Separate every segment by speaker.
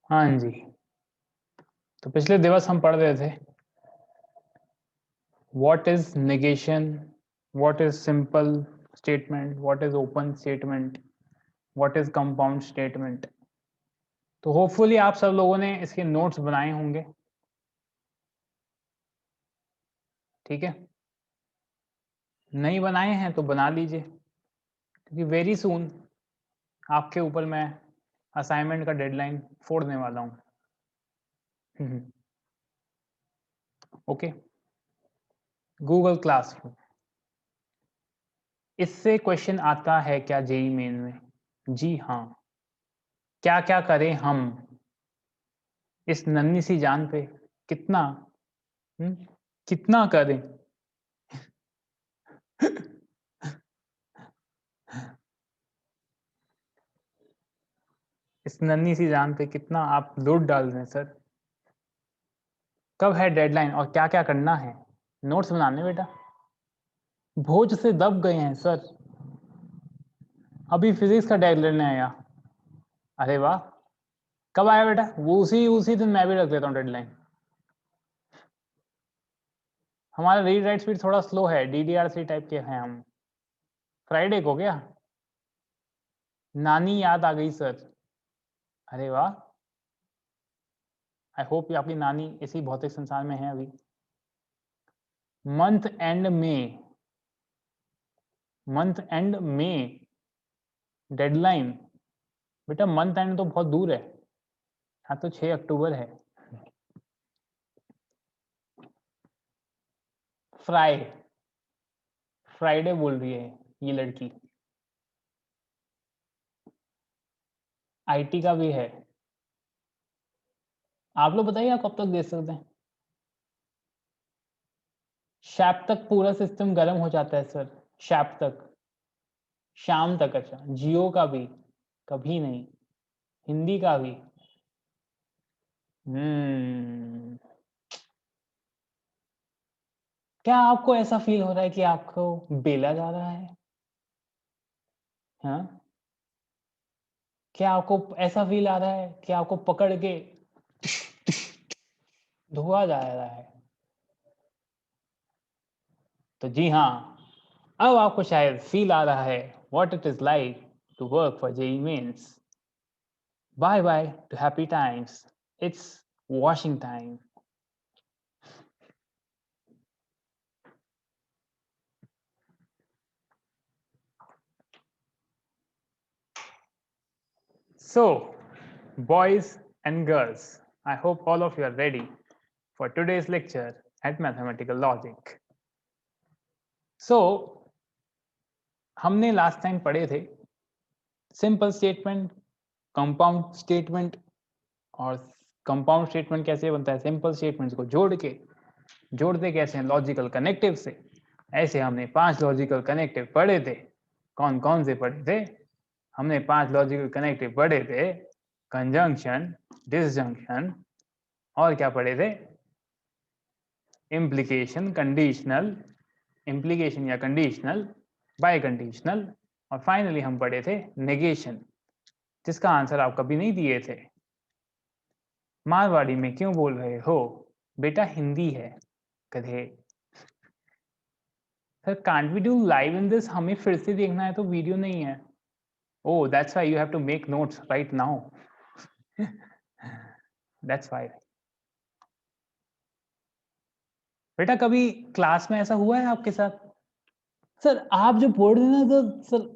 Speaker 1: हाँ जी, तो पिछले दिवस हम पढ़ रहे थे what is negation, what is simple statement, what is open statement, what is compound statement. तो होपफुली आप सब लोगों ने इसके नोट्स बनाए होंगे। ठीक है, नहीं बनाए हैं तो बना लीजिए, क्योंकि वेरी सून आपके ऊपर मैं असाइनमेंट का डेडलाइन फोड़ने वाला हूँ। ओके, गूगल क्लासरूम, इससे क्वेश्चन आता है क्या जेई मेन में? जी हाँ। क्या क्या करें हम इस नन्ही सी जान पे, कितना कितना करें? इस नन्ही सी जान पे कितना आप लोड डाल रहे हैं सर? कब है डेडलाइन और क्या क्या करना है? नोट्स बनाने बेटा, भोज से दब गए हैं सर। अभी फिजिक्स का डेडलाइन आया। अरे वाह, कब आया बेटा? वो उसी उसी दिन मैं भी रख देता हूँ डेडलाइन। हमारा रीड राइट स्पीड थोड़ा स्लो है, DDR3 टाइप के हैं हम। फ्राइडे को क्या? नानी याद आ गई सर। अरे वाह, आई होप आपकी नानी इसी भौतिक संसार में है अभी। मंथ एंड में, मंथ एंड में डेडलाइन, बेटा मंथ एंड तो बहुत दूर है। हाँ तो 6 अक्टूबर है। फ्राइडे बोल रही है ये लड़की। IT का भी है। आप लोग बताइए, आप कब तक दे सकते हैं? शैप तक पूरा सिस्टम गर्म हो जाता है सर। शैप तक, शाम तक। अच्छा, जियो का भी कभी नहीं, हिंदी का भी। क्या आपको ऐसा फील हो रहा है कि आपको बेला जा रहा है? हाँ, क्या आपको ऐसा फील आ रहा है कि आपको पकड़ के धोआ जा रहा है? तो जी हाँ, अब आपको शायद फील आ रहा है what it is like to work for JEE Mains. Bye bye to happy times, it's washing time. So, boys and girls, I hope all of you are ready for today's lecture at Mathematical Logic. So, हमने last time पढ़े थे simple statement, compound statement, और compound statement कैसे बनता है? Simple statements को जोड़ के। जोड़ते कैसे हैं? लॉजिकल कनेक्टिव से। ऐसे हमने 5 लॉजिकल कनेक्टिव पढ़े थे। कौन कौन से पढ़े थे? हमने 5 लॉजिकल कनेक्टिव पढ़े थे, कंजंक्शन, डिसजंक्शन, और क्या पढ़े थे? इम्प्लीकेशन, कंडीशनल, इम्प्लीकेशन या कंडीशनल, बाय कंडीशनल, और फाइनली हम पढ़े थे नेगेशन, जिसका आंसर आप कभी नहीं दिए थे। मारवाड़ी में क्यों बोल रहे हो? बेटा हिंदी है, गधे। Sir can't we do live in this? हमें फिर से देखना है तो वीडियो नहीं है। Oh that's why you have to make notes right now. That's why. बेटा कभी क्लास में ऐसा हुआ है आपके साथ? सर आप जो बोल रहे हैं ना, तो सर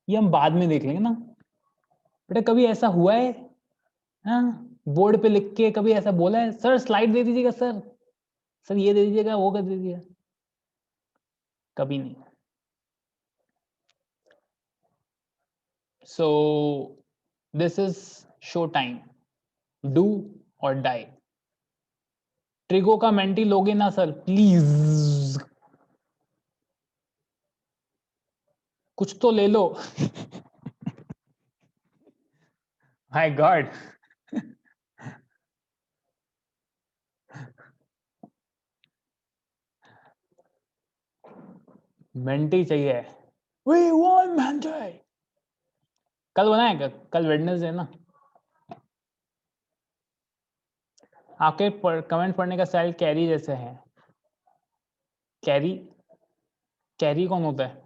Speaker 1: ये हम बाद में देख लेंगे ना। बेटा कभी ऐसा हुआ है? हाँ, बोर्ड पे लिख के कभी ऐसा बोला है सर स्लाइड दे दीजिएगा सर, सर ये दे दीजिएगा, वो कर दीजिएगा? कभी नहीं। So this is show time, do or die. Trigo का मेंटी लोगे ना सर प्लीज? कुछ तो ले लो। My god. मेंटी चाहिए। We want Menti. कल बनाए क्या? कल वेडनेसडे ना। आपके कमेंट पढ़ने का स्टाइल कैरी जैसे है। कैरी, कैरी कौन होता है?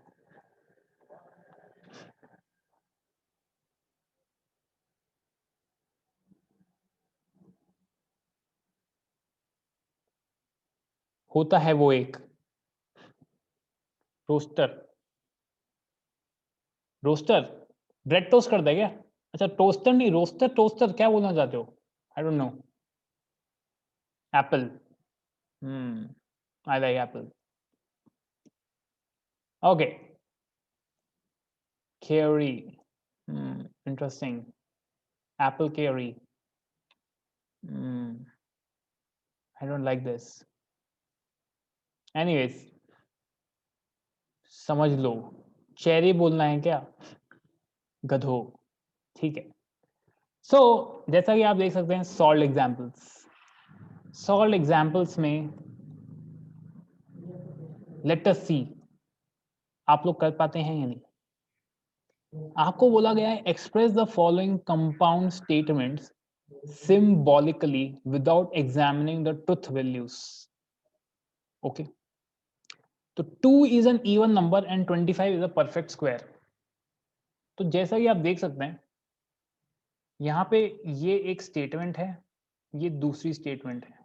Speaker 1: होता है वो एक रोस्टर। रोस्टर ब्रेड टोस्ट करता है क्या? अच्छा टोस्टर नहीं, रोस्टर। टोस्टर क्या बोलना चाहते हो? I don't know. Apple. I like Apple. Okay, carry. Interesting. Apple carry. I don't like this. Anyways, समझ लो। चेरी बोलना है क्या? गधो। ठीक है। सो जैसा कि आप देख सकते हैं सॉल्व एग्जाम्पल्स। सॉल्व एग्जाम्पल्स में लेट अस सी आप लोग कर पाते हैं या नहीं। आपको बोला गया है express the following compound statements symbolically without examining the truth values. Okay. तो 2 is an even number and 25 is a perfect square. तो जैसा कि आप देख सकते हैं यहाँ पे ये एक स्टेटमेंट है, ये दूसरी स्टेटमेंट है।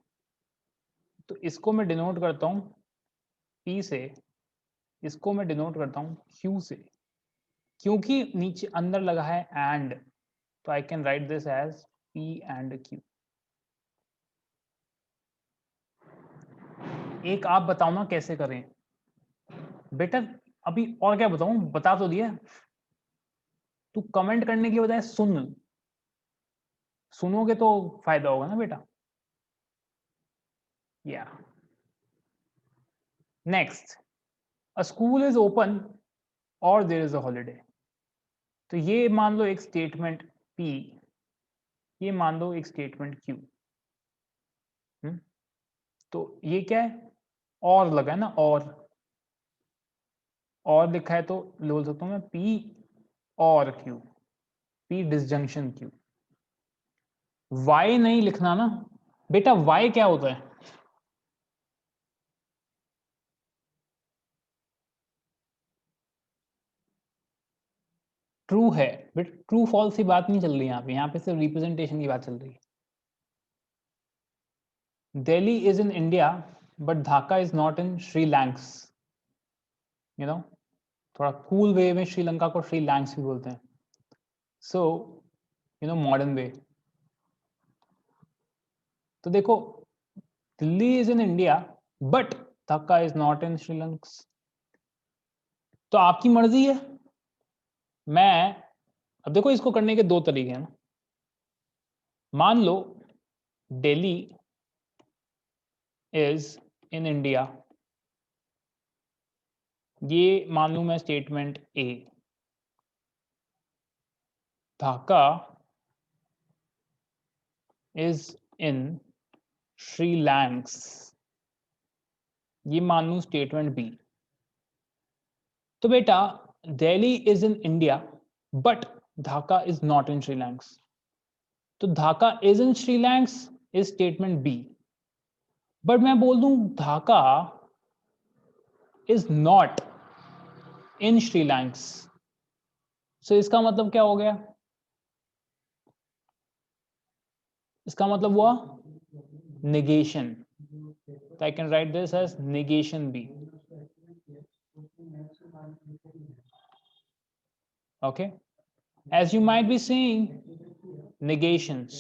Speaker 1: तो इसको मैं डिनोट करता हूँ P से, इसको मैं डिनोट करता हूँ Q से। क्योंकि नीचे अंदर लगा है एंड, तो I can write this as P and Q। एक आप बताओ ना कैसे करें बेटा। अभी और क्या बताऊं, बता तो दिया। तू कमेंट करने की बजाय सुन, सुनोगे तो फायदा होगा ना बेटा। या next, a school is open और देयर इज अ हॉलीडे। तो ये मान लो एक स्टेटमेंट P, ये मान लो एक स्टेटमेंट Q। तो ये क्या है? और लगा है ना, और लिखा है तो बोल सकता हूँ मैं P और Q, P disjunction Q। Y नहीं लिखना ना बेटा। Y क्या होता है? ट्रू है, बट ट्रू फॉल्स की बात नहीं चल रही यहाँ पे सिर्फ रिप्रेजेंटेशन की बात चल रही है। Delhi is in India but Dhaka is not in Srilanks. You know, थोड़ा कूल वे में श्रीलंका को श्रीलंक्स भी बोलते हैं। So you know modern way. तो देखो, Delhi is in India but Dhaka is not in Srilanks. तो आपकी मर्जी है। मैं अब देखो, इसको करने के दो तरीके हैं ना। मान लो दिल्ली इज इन इंडिया, ये मान लूं मैं statement A. Dhaka is in Srilanks, ये मान लूं स्टेटमेंट बी। तो बेटा Delhi is in India but Dhaka is not in Srilanks. तो Dhaka is in Srilanks is statement B. But मैं बोल दूं Dhaka is not in Srilanks, so इसका मतलब क्या हो गया? इसका मतलब हुआ negation. So I can write this as negation B. Okay. As you might be seeing, negations,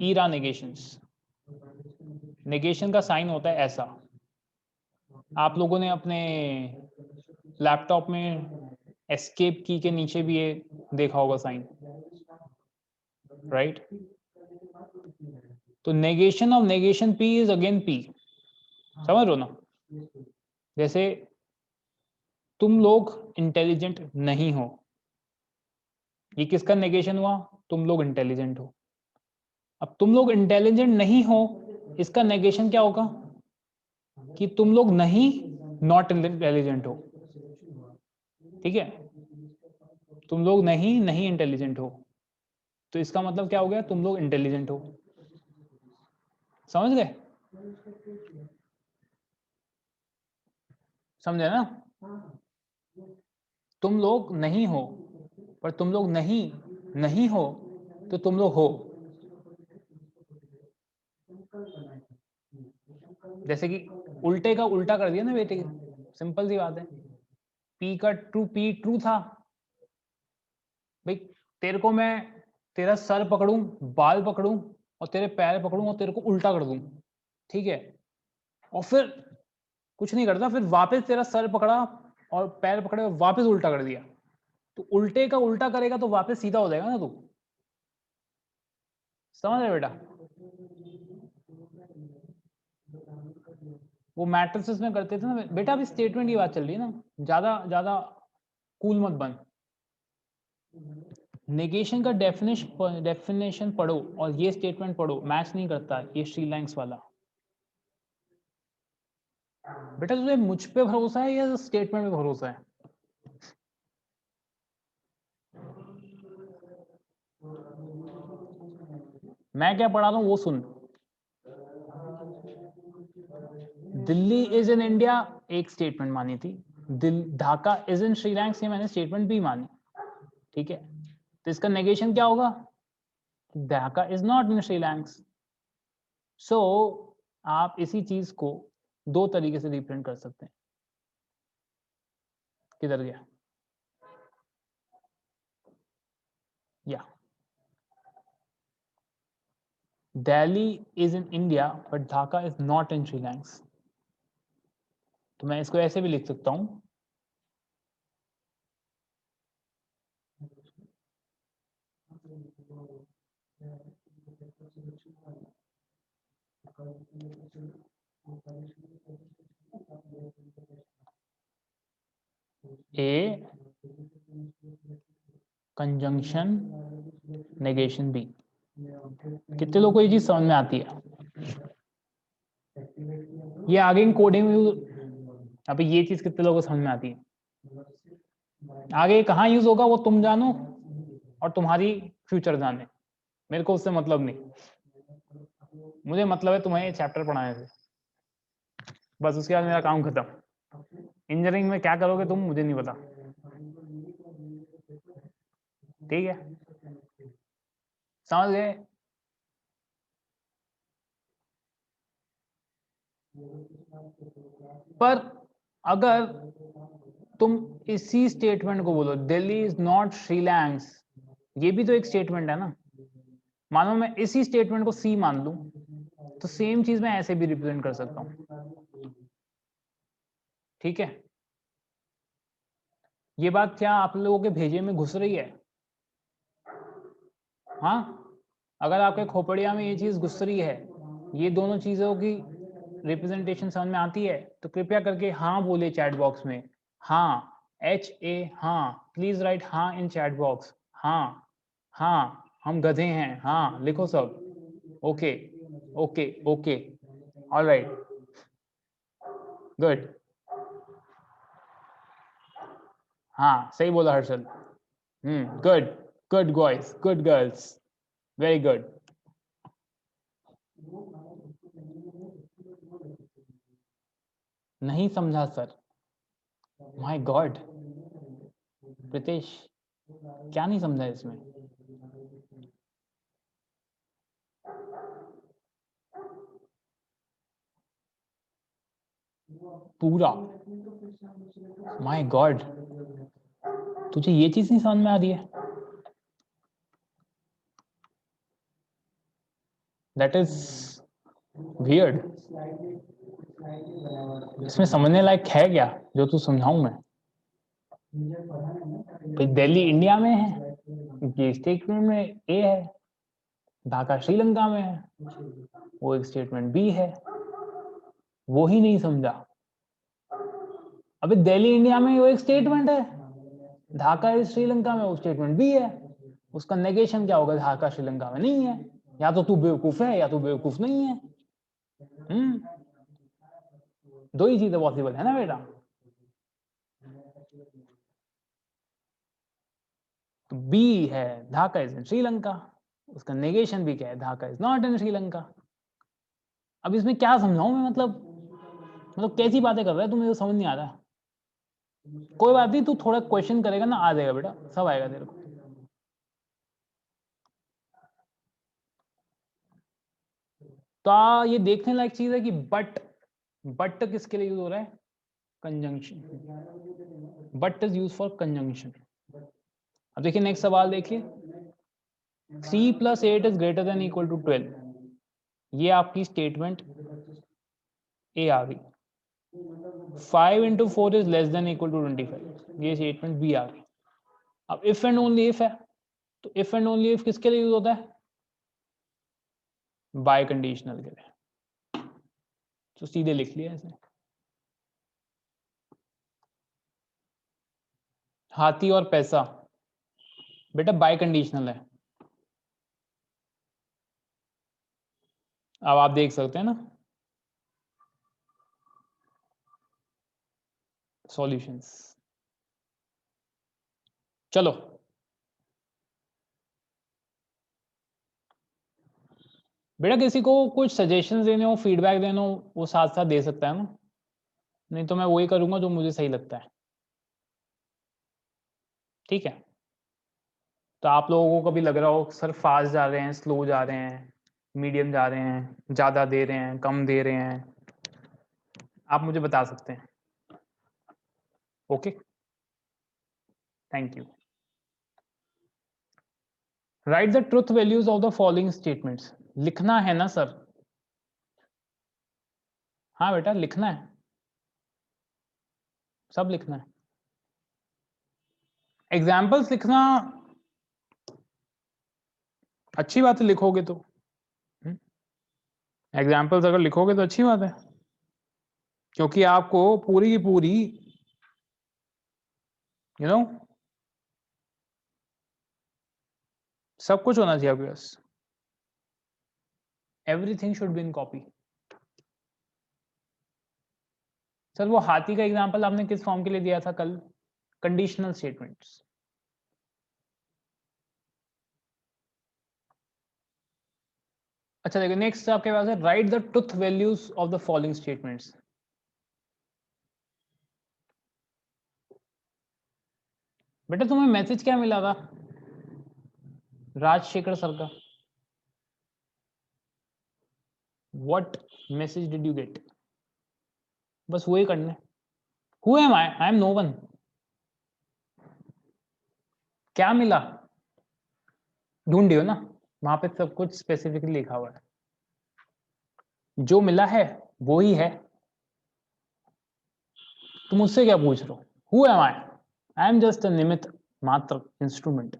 Speaker 1: era negations. negation का साइन होता है ऐसा। आप लोगों ने अपने लैपटॉप में एस्केप की के नीचे भी ये देखा होगा साइन, राइट? तो negation of negation P is again P। समझ रहे हो ना? जैसे तुम लोग इंटेलिजेंट नहीं हो, ये किसका नेगेशन हुआ? तुम लोग इंटेलिजेंट हो। अब तुम लोग इंटेलिजेंट नहीं हो, इसका नेगेशन क्या होगा? कि तुम लोग नहीं नॉट इंटेलिजेंट हो। ठीक है, तुम लोग नहीं इंटेलिजेंट हो, तो इसका मतलब क्या हो गया? तुम लोग इंटेलिजेंट हो। समझ गए? समझे ना? तुम लोग नहीं हो, पर तुम लोग नहीं हो तो तुम लोग हो। जैसे कि उल्टे का उल्टा कर दिया ना बेटे, सिंपल सी बात है। पी का ट्रू, पी ट्रू था भाई। तेरे को मैं तेरा सर पकड़ूं, बाल पकड़ूं और तेरे पैर पकड़ूं और तेरे को उल्टा कर दूं, ठीक है, और फिर कुछ नहीं करता, फिर वापस तेरा सर पकड़ा और पैर पकड़े और वापस उल्टा कर दिया, तो उल्टे का उल्टा करेगा तो वापस सीधा हो जाएगा ना तू। समझ रहे बेटा? वो मैट्रिसेस में करते थे ना बेटा। अभी स्टेटमेंट की बात चल रही है ना, ज्यादा ज्यादा कूल मत बन। नेगेशन का डेफिनेशन पढ़ो और ये स्टेटमेंट पढ़ो, मैच नहीं करता ये श्रीलैंक्स वाला। बेटा तुझे मुझ पे भरोसा है या स्टेटमेंट पे भरोसा है? मैं क्या पढ़ा रहा हूं वो सुन। दिल्ली इज इन इंडिया एक स्टेटमेंट मानी थी, ढाका इज इन श्रीलैंक्स ये मैंने स्टेटमेंट भी मानी, ठीक है, तो इसका नेगेशन क्या होगा? Dhaka is not in Srilanks. So आप इसी चीज को दो तरीके से रिप्रेजेंट कर सकते हैं। किधर गया? या Delhi is in India but Dhaka is not in Srilanks. तो मैं इसको ऐसे भी लिख सकता हूं, ए कंजंक्शन नेगेशन बी। कितने लोगों को ये चीज समझ में आती है? ये आगे इन कोडिंग में अभी ये चीज कितने लोगों को समझ में आती है? आगे कहाँ यूज होगा वो तुम जानो और तुम्हारी फ्यूचर जाने, मेरे को उससे मतलब नहीं। मुझे मतलब है तुम्हें ये चैप्टर पढ़ाने से, बस उसके बाद मेरा काम खत्म। इंजीनियरिंग में क्या करोगे तुम मुझे नहीं पता, ठीक है? समझ गए? पर अगर तुम इसी स्टेटमेंट को बोलो दिल्ली इज नॉट श्रीलैंक्स, ये भी तो एक स्टेटमेंट है ना। मानो मैं इसी स्टेटमेंट को सी मान लूं तो सेम चीज मैं ऐसे भी रिप्रेजेंट कर सकता हूं, ठीक है? ये बात क्या आप लोगों के भेजे में घुस रही है? हाँ, अगर आपके खोपड़िया में ये चीज घुस रही है, ये दोनों चीजों की रिप्रेजेंटेशन समझ में आती है, तो कृपया करके हाँ बोले चैट बॉक्स में। हाँ, HA हाँ, प्लीज राइट हाँ इन चैट बॉक्स। हाँ हाँ, हम गधे हैं, हाँ लिखो सब। Okay okay okay, alright, good. हाँ सही बोला Harshal. Good, good boys, good girls, very good. नहीं समझा सर? माय गॉड प्रीतेश, क्या नहीं समझा इसमें? पूरा? माय गॉड, तुझे ये चीज नहीं समझ में आ रही है? That is weird. इसमें समझने लायक है क्या जो तू समझाऊं मैं? भाई दिल्ली इंडिया में है, ये स्टेटमेंट में ए है, ढाका श्रीलंका में है, वो एक स्टेटमेंट बी है, वो ही नहीं समझा। अबे दिल्ली इंडिया में वो एक स्टेटमेंट है, ढाका इज श्रीलंका में वो स्टेटमेंट बी है, उसका नेगेशन क्या होगा? ढाका श्रीलंका में नहीं है। या तो तू बेवकूफ है या तो बेवकूफ नहीं है। दो ही चीजें पॉसिबल है ना बेटा। तो बी है ढाका इज इन श्रीलंका, उसका नेगेशन भी क्या है? ढाका इज नॉट इन श्रीलंका। अब इसमें क्या समझाऊं मैं, मतलब कैसी बातें कर रहा है तू, मुझे समझ नहीं आ रहा। कोई बात नहीं, तू थोड़ा क्वेश्चन करेगा ना, आ जाएगा बेटा, सब आएगा तेरे को। तो ये देखने लायक चीज है कि बट किसके लिए यूज हो रहा है, conjunction, but is use for conjunction. अब देखिए नेक्स्ट सवाल देखिए, 3 + 8 is greater than equal to 12, ये आपकी स्टेटमेंट ए आ गई। 5 × 4 is less than equal to 25, ये स्टेटमेंट बी आ गई। अब इफ एंड ओनली इफ है, तो इफ एंड ओनली इफ किसके लिए यूज होता है, बाय कंडीशनल के लिए। तो सीधे लिख लिया ऐसे, हाथी और पैसा बेटा बाय कंडीशनल है। अब आप देख सकते हैं ना सॉल्यूशंस। चलो बेटा किसी को कुछ सजेशंस देने हो, फीडबैक देना हो, वो साथ साथ दे सकता है ना, नहीं तो मैं वही करूंगा जो मुझे सही लगता है। ठीक है, तो आप लोगों को कभी लग रहा हो सर फास्ट जा रहे हैं, स्लो जा रहे हैं, मीडियम जा रहे हैं, ज़्यादा दे रहे हैं, कम दे रहे हैं, आप मुझे बता सकते हैं। Okay, thank you. Right the truth values of the following statements, लिखना है ना सर? हाँ बेटा लिखना है, सब लिखना है। एग्जाम्पल्स लिखना अच्छी बात है, लिखोगे तो। एग्जाम्पल्स अगर लिखोगे तो अच्छी बात है, क्योंकि आपको पूरी की पूरी यू नो सब कुछ होना चाहिए आपके पास। Everything should be in copy. Sir वो हाथी का एग्जांपल आपने किस फॉर्म के लिए दिया था कल? Conditional statements. अच्छा देखिए नेक्स्ट आपके पास है, write the truth values of the following statements. बेटा तुम्हें मैसेज क्या मिला था राजशेखर सर का? What message did you get? बस वही करना है। Who am I am no one. क्या मिला ढूंढियो ना, वहां पे सब कुछ स्पेसिफिकली लिखा हुआ है, जो मिला है वो ही है। तुम मुझसे क्या पूछ रहे हो? Who am I am just a निमित्त मात्र, instrument.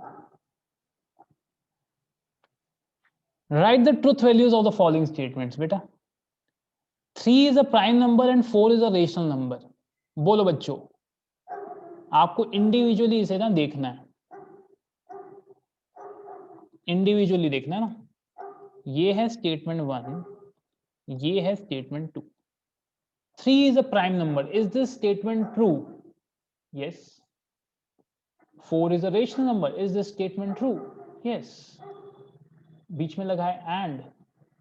Speaker 1: Right the truth values of the following statements बेटा। 3 is a prime number and 4 is a rational number. बोलो बच्चों, आपको इंडिविजुअली इसे ना देखना है, इंडिविजुअली देखना है ना। ये है स्टेटमेंट 1, ये है statement 2। 3 is a prime number. Is this statement true? Yes. 4 is a rational number. Is this statement true? Yes. बीच में लगा है and,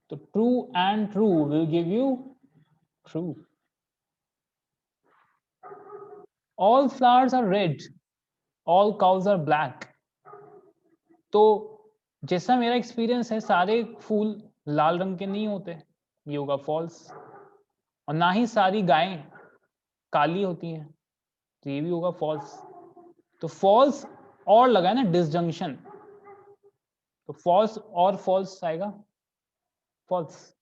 Speaker 1: तो true and true will give you true. All flowers are red. All cows are black. तो जैसा मेरा experience है, सारे फूल लाल रंग के नहीं होते, ये होगा फॉल्स। और ना ही सारी गायें काली होती हैं, तो ये भी होगा फॉल्स। तो फॉल्स और लगा है ना डिसजंक्शन, तो फॉल्स और फॉल्स आएगा false.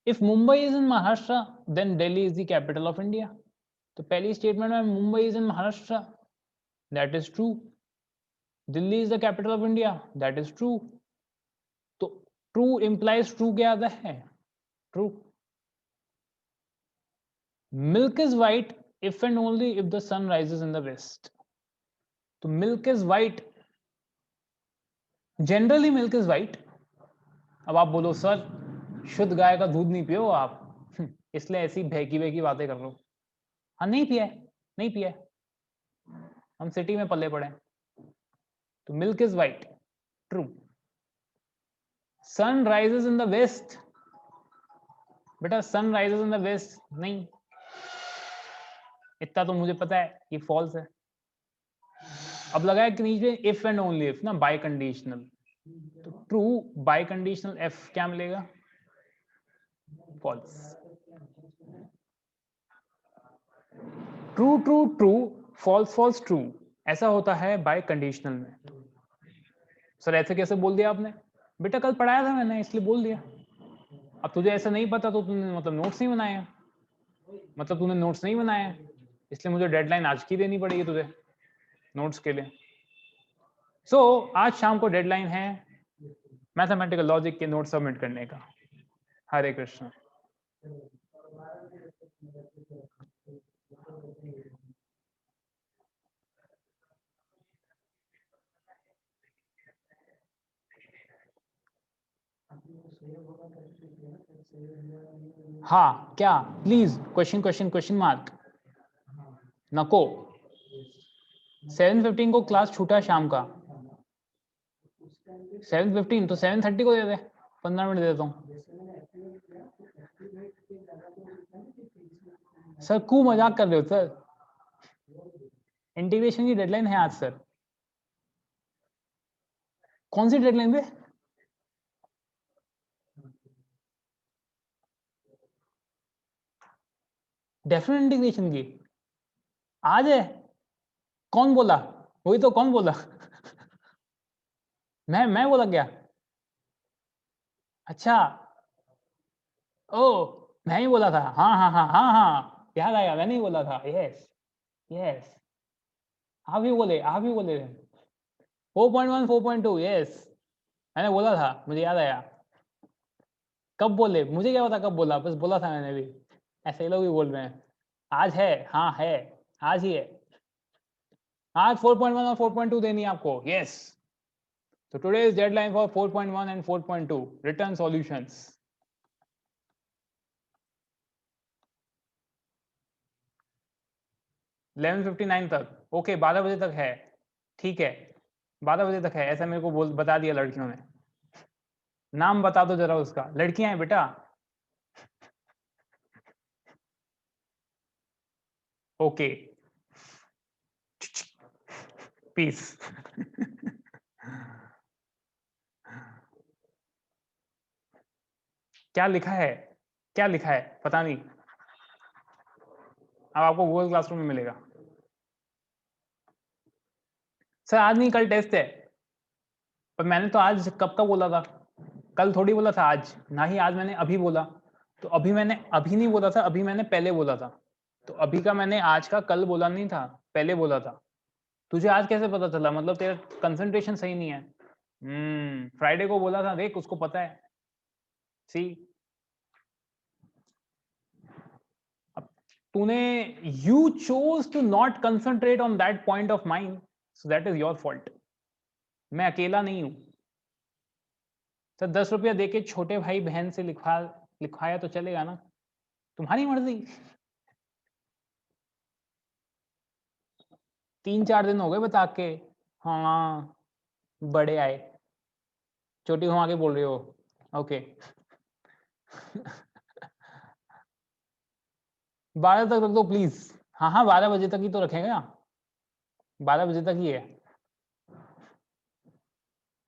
Speaker 1: If Mumbai is in Maharashtra then Delhi is the capital of India. तो पहली स्टेटमेंट में Mumbai is in Maharashtra, that is true. Delhi is the capital of India, that is true. तो ट्रू इंप्लाइज ट्रू क्या आता है? True. Milk is white if and only if the sun rises in the west. तो milk is white, generally milk is white. अब आप बोलो sir शुद्ध गाय का दूध नहीं पियो आप, इसलिए ऐसी बहकी बहकी बातें कर रहे हो। हाँ नहीं पिया है, नहीं पिया है, हम सिटी में पले पड़े हैं। तो milk is white, true. Sun rises in the west, बेटा sun rises in the west नहीं, इतना तो मुझे पता है ये फॉल्स है। अब लगाया कि नीचे इफ एंड ओनली इफ ना, बाय कंडीशनल, तो ट्रू बाय कंडीशनल एफ क्या मिलेगा, false. True true true, false false true, ऐसा होता है बाय कंडीशनल में। सर ऐसे कैसे बोल दिया आपने, बेटा कल पढ़ाया था मैंने इसलिए बोल दिया। अब तुझे ऐसा नहीं पता तो तूने मतलब नोट्स नहीं बनाया, मतलब तूने नोट्स नहीं बनाया, इसलिए मुझे डेडलाइन आज की देनी पड़ेगी तुझे नोट्स के लिए। सो आज शाम को डेडलाइन है मैथमेटिकल लॉजिक के नोट सबमिट करने का। हरे कृष्ण। हाँ क्या, please question question question mark. नको 7:15 को क्लास छूटा शाम का, 7:15 तो 7:30 को दे दे, 15 मिनट देता हूँ। सर क्यों मजाक कर रहे हो सर, इंटीग्रेशन की डेडलाइन है आज सर। कौन सी डेडलाइन पे, डेफिनेट इंटीग्रेशन की आज है, कौन बोला, वही तो कौन बोला मैं बोला क्या, अच्छा ओ मैं ही बोला था, हाँ हाँ हाँ हाँ हाँ याद आया, मैंने ही बोला था, यस यस आप ही बोले 4.1 4.2 यस मैंने बोला था, मुझे याद आया। कब बोले मुझे क्या पता कब बोला, बस बोला था मैंने भी, ऐसे ही लोग भी बोल रहे हैं। आज है, हाँ है, आज ही है, आज 4.1 और 4.2 देनी है आपको, yes. So today's deadline for 4.1 and 4.2 return solutions. Eleven 59 तक, ओके 12 बजे तक है, ठीक है 12 बजे तक है, ऐसा मेरे को बोल बता दिया लड़कियों ने। नाम बता दो जरा उसका, लड़कियां हैं बेटा। ओके पीस क्या लिखा है, क्या लिखा है पता नहीं, अब आपको गूगल क्लासरूम में मिलेगा। सर आज नहीं कल टेस्ट है, पर मैंने तो आज कब का बोला था, कल थोड़ी बोला था आज, ना ही आज मैंने अभी बोला, तो अभी मैंने अभी नहीं बोला था, अभी मैंने पहले बोला था, तो अभी का मैंने आज का कल बोला नहीं था, पहले बोला था। तुझे आज कैसे पता चला, मतलब तेरा कंसंट्रेशन सही नहीं है। फ्राइडे को बोला था, देख उसको पता है। सी अब तूने, you chose to not concentrate on that point of mind, so that is your fault, मैं अकेला नहीं हूं। तो 10 रुपया देके छोटे भाई बहन से लिखवाया तो चलेगा ना, तुम्हारी मर्जी। 3-4 दिन हो गए बता के, हाँ बड़े आए, चोटी घुमा के बोल रहे हो, ओके 12 तक रख दो प्लीज, हाँ हाँ 12 बजे तक ही तो रखेगा, 12 बजे तक ही है,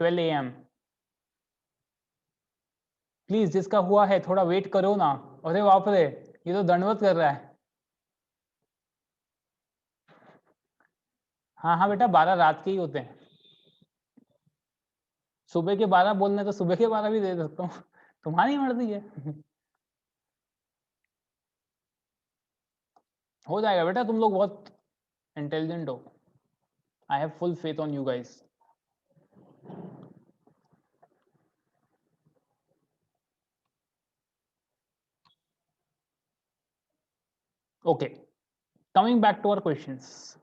Speaker 1: 12 AM प्लीज, जिसका हुआ है थोड़ा वेट करो ना। अरे बाप रे, ये तो दंडवत कर रहा है। हाँ हाँ बेटा 12 रात के ही होते हैं, सुबह के 12 बोलने तो सुबह के 12 भी दे सकता हूँ तुम्हारी मर्जी है हो जाएगा बेटा, तुम लोग बहुत इंटेलिजेंट हो, I have full faith on you guys. Okay, coming back to our questions.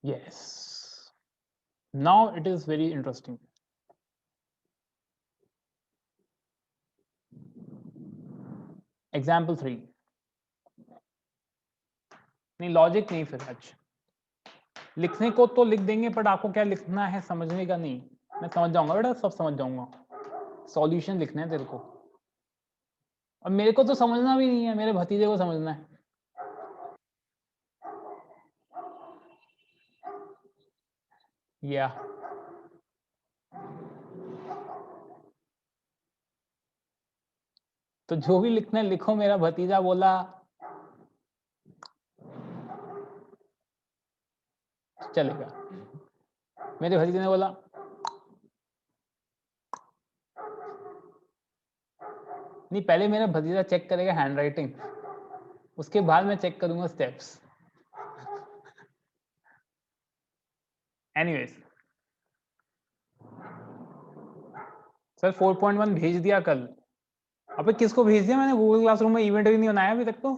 Speaker 1: Yes, now it is very interesting. Example 3, नहीं लॉजिक नहीं, फिर आज लिखने को तो लिख देंगे, बट आपको क्या लिखना है समझने का नहीं। मैं समझ जाऊंगा बेटा, सब समझ जाऊंगा। सॉल्यूशन लिखना है तेरे को, और मेरे को तो समझना भी नहीं है, मेरे भतीजे को समझना है। या तो जो भी लिखना है लिखो, मेरा भतीजा बोला चलेगा, मेरे भतीजे ने बोला नहीं, पहले मेरा भतीजा चेक करेगा हैंडराइटिंग, उसके बाद मैं चेक करूंगा स्टेप्स। एनीवेज सर 4.1 भेज दिया कल। अबे किसको भेज दिया मैंने? गूगल क्लासरूम में इवेंट भी नहीं बनाया अभी तक तो।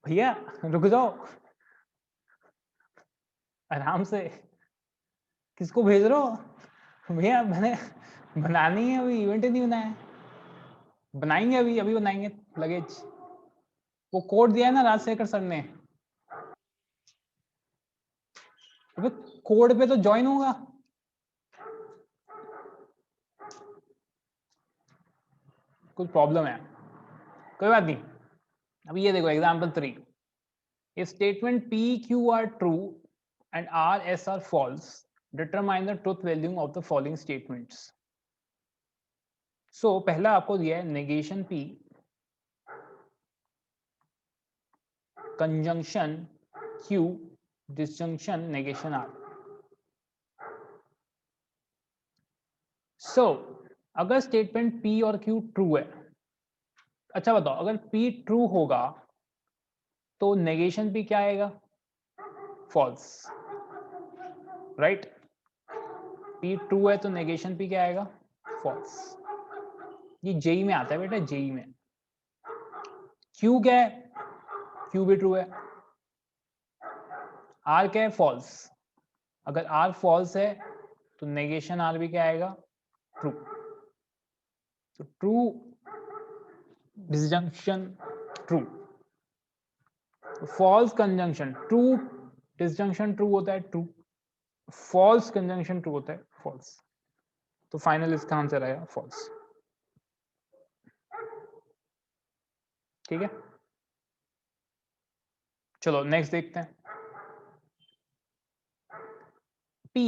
Speaker 1: भैया रुक जाओ, आराम से। किसको भेज रहे हो भैया? मैंने बनानी है, अभी इवेंट ही नहीं बनाया है। बनाएंगे अभी, अभी बनाएंगे लगेज। वो कोड दिया है ना राजशेखर सर ने। अबे कोड पे तो ज्वाइन होगा। कुछ प्रॉब्लम है, कोई बात नहीं। अभी ये देखो example 3, if statement p q are true and r s are false, determine the truth value of the following statements. So पहला आपको दिया है negation p conjunction q disjunction negation r. So अगर स्टेटमेंट p और q true है, अच्छा बताओ अगर p ट्रू होगा तो नेगेशन p क्या आएगा? False, right? p ट्रू है तो नेगेशन p क्या आएगा? फॉल्स। ये जेई में आता है बेटा, जेई में। q क्या है? q भी ट्रू है। r क्या है? फॉल्स। अगर r फॉल्स है तो नेगेशन r भी क्या आएगा? ट्रू। तो true disjunction true, false conjunction true, disjunction true होता है ट्रू, फॉल्स कंजंक्शन ट्रू होता है फॉल्स। तो फाइनल इसका आंसर आएगा फॉल्स। ठीक है, चलो नेक्स्ट देखते हैं। P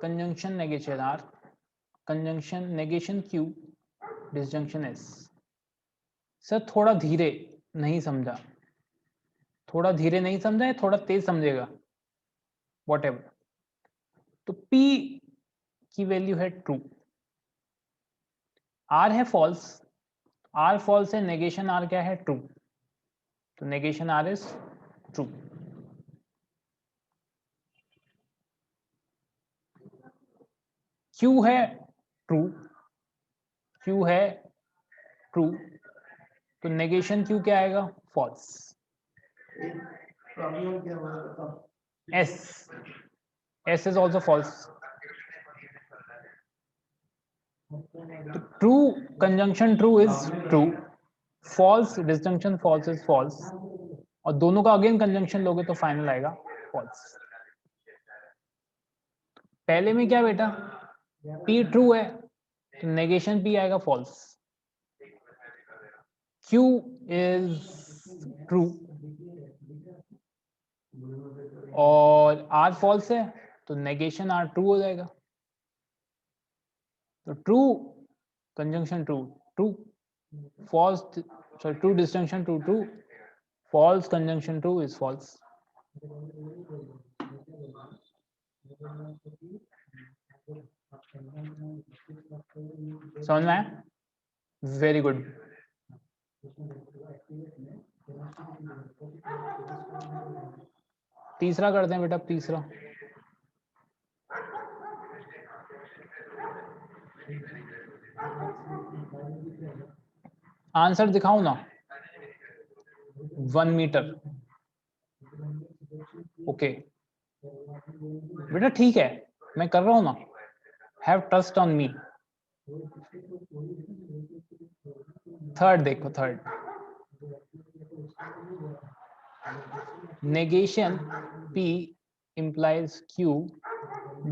Speaker 1: conjunction negation R, conjunction negation Q, disjunction S। Sir थोड़ा धीरे नहीं समझा, थोड़ा धीरे नहीं समझा या थोड़ा तेज समझेगा, व्हाटएवर। तो P की वैल्यू है ट्रू, R है फॉल्स, R फॉल्स है, नेगेशन R क्या है? ट्रू, तो negation R is true. Q है ट्रू, Q है ट्रू, तो नेगेशन Q क्या आएगा? False. S, S is also false. True conjunction true is true, false disjunction false is false, और दोनों का अगेन कंजंक्शन लोगे तो फाइनल आएगा फॉल्स। पहले में क्या बेटा? P ट्रू है तो नेगेशन P आएगा फॉल्स, Q इज ट्रू और R फॉल्स है तो नेगेशन R ट्रू हो जाएगा। तो true conjunction true true, false sorry true disjunction true true, false conjunction true is false. समझ में आया? Very good. तीसरा करते हैं बेटा, तीसरा। आंसर दिखाऊं ना? 1 मीटर। ओके बेटा ठीक है, मैं कर रहा हूं ना, have trust on me. Third देखो, third negation P implies Q,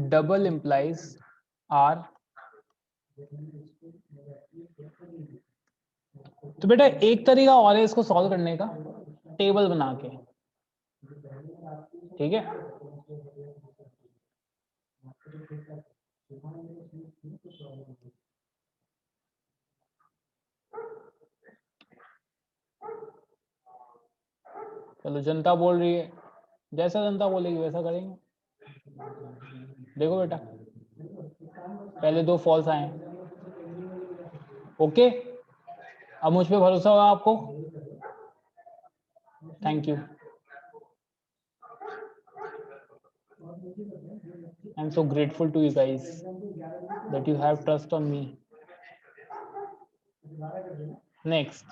Speaker 1: double implies R। तो बेटा एक तरीका और है इसको सॉल्व करने का, टेबल बना के, ठीक है। चलो जनता बोल रही है, जैसा जनता बोलेगी वैसा करेंगे। देखो बेटा पहले 2 फॉल्स आए, ओके। अब मुझ पे भरोसा होगा आपको? Thank you, I am so grateful to you guys that you have trust on me. Next,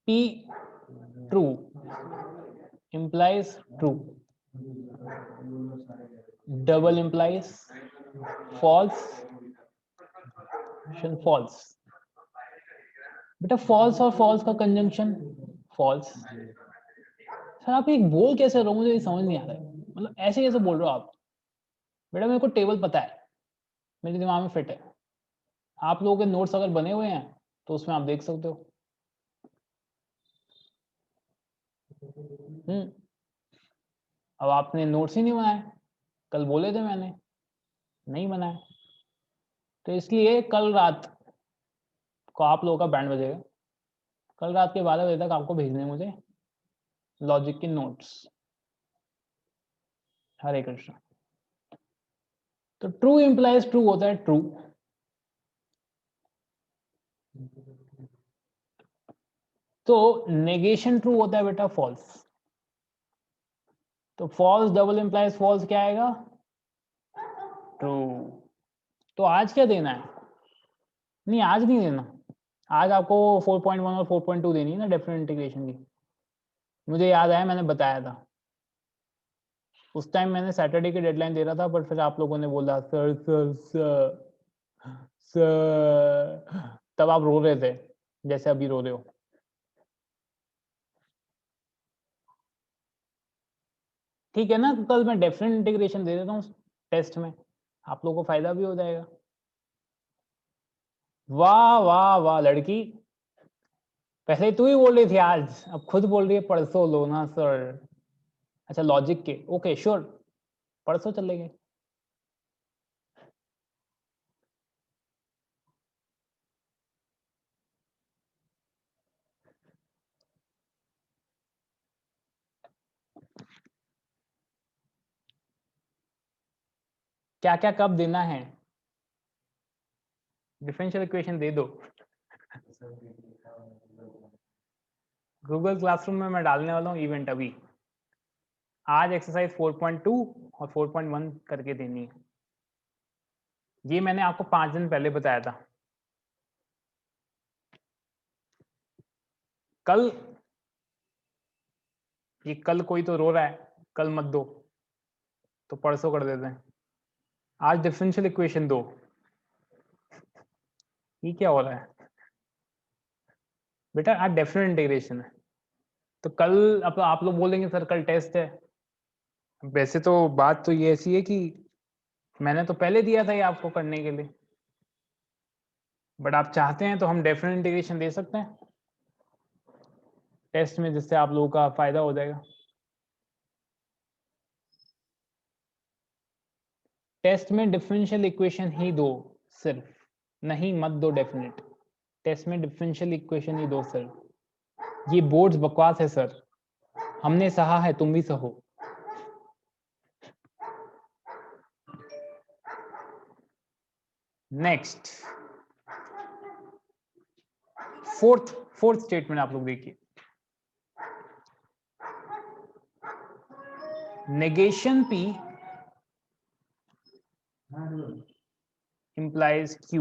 Speaker 1: P true implies true, double implies false, false। बेटा false और false का कंजंक्शन false। सर आप एक बोल कैसे रहे हो, मुझे समझ नहीं आ रहा है, मतलब ऐसे कैसे बोल रहे हो आप? बेटा मेरे को टेबल पता है, मेरे दिमाग में फिट है। आप लोगों के नोट्स अगर बने हुए हैं तो उसमें आप देख सकते हो। अब आपने नोट्स ही नहीं बनाए, कल बोले थे मैंने, नहीं बनाए, तो इसलिए कल रात को आप लोगों का बैंड बजेगा। कल रात के 12 बजे तक आपको भेजने मुझे लॉजिक के नोट्स। हरे कृष्ण। तो ट्रू इंप्लाइज ट्रू होता है ट्रू, तो नेगेशन ट्रू होता है बेटा फॉल्स। तो फॉल्स डबल इंप्लाइज फॉल्स क्या आएगा? ट्रू। तो आज क्या देना है? नहीं आज नहीं देना, आज आपको 4.1 और 4.2 देनी है ना डेफिनेट इंटीग्रेशन की। मुझे याद आया मैंने बताया था उस टाइम, मैंने सैटरडे की डेडलाइन दे रहा था, बट फिर आप लोगों ने बोला सर सर सर सर, तब आप रो रहे थे जैसे अभी रो रहे हो। ठीक है ना, तो कल मैं डेफिनेट इंटीग्रेशन दे देता हूँ टेस्ट में, आप लोगों को फायदा भी हो जाएगा। वाह वाह वाह लड़की, पहले तू ही बोल रही थी आज, अब खुद बोल रही है परसों लो ना सर। अच्छा लॉजिक के, ओके श्योर, परसों चलेंगे। क्या क्या कब देना है? डिफरेंशियल इक्वेशन दे दो। गूगल क्लासरूम में मैं डालने वाला हूँ इवेंट अभी। आज एक्सरसाइज 4.2 और 4.1 करके देनी है। ये मैंने आपको 5 दिन पहले बताया था। कल, ये कल कोई तो रो रहा है, कल मत दो, तो परसों कर देते हैं। आज डिफरेंशियल इक्वेशन दो। ये क्या हो रहा है बेटा? आज डेफिनेट इंटीग्रेशन है, तो कल अब आप लोग बोलेंगे सर कल टेस्ट है। वैसे तो बात तो ये ऐसी है कि मैंने तो पहले दिया था ये आपको करने के लिए, बट आप चाहते हैं तो हम डेफिनेट इंटीग्रेशन दे सकते हैं टेस्ट में, जिससे आप लोगों का फायदा हो जाएगा। टेस्ट में डिफरेंशियल इक्वेशन ही दो सिर्फ, नहीं मत दो डेफिनेट। टेस्ट में डिफरेंशियल इक्वेशन ही दो सिर्फ। ये बोर्ड्स बकवास है सर, हमने सहा है तुम भी सहो। नेक्स्ट, फोर्थ स्टेटमेंट आप लोग देखिए। Negation P implies Q,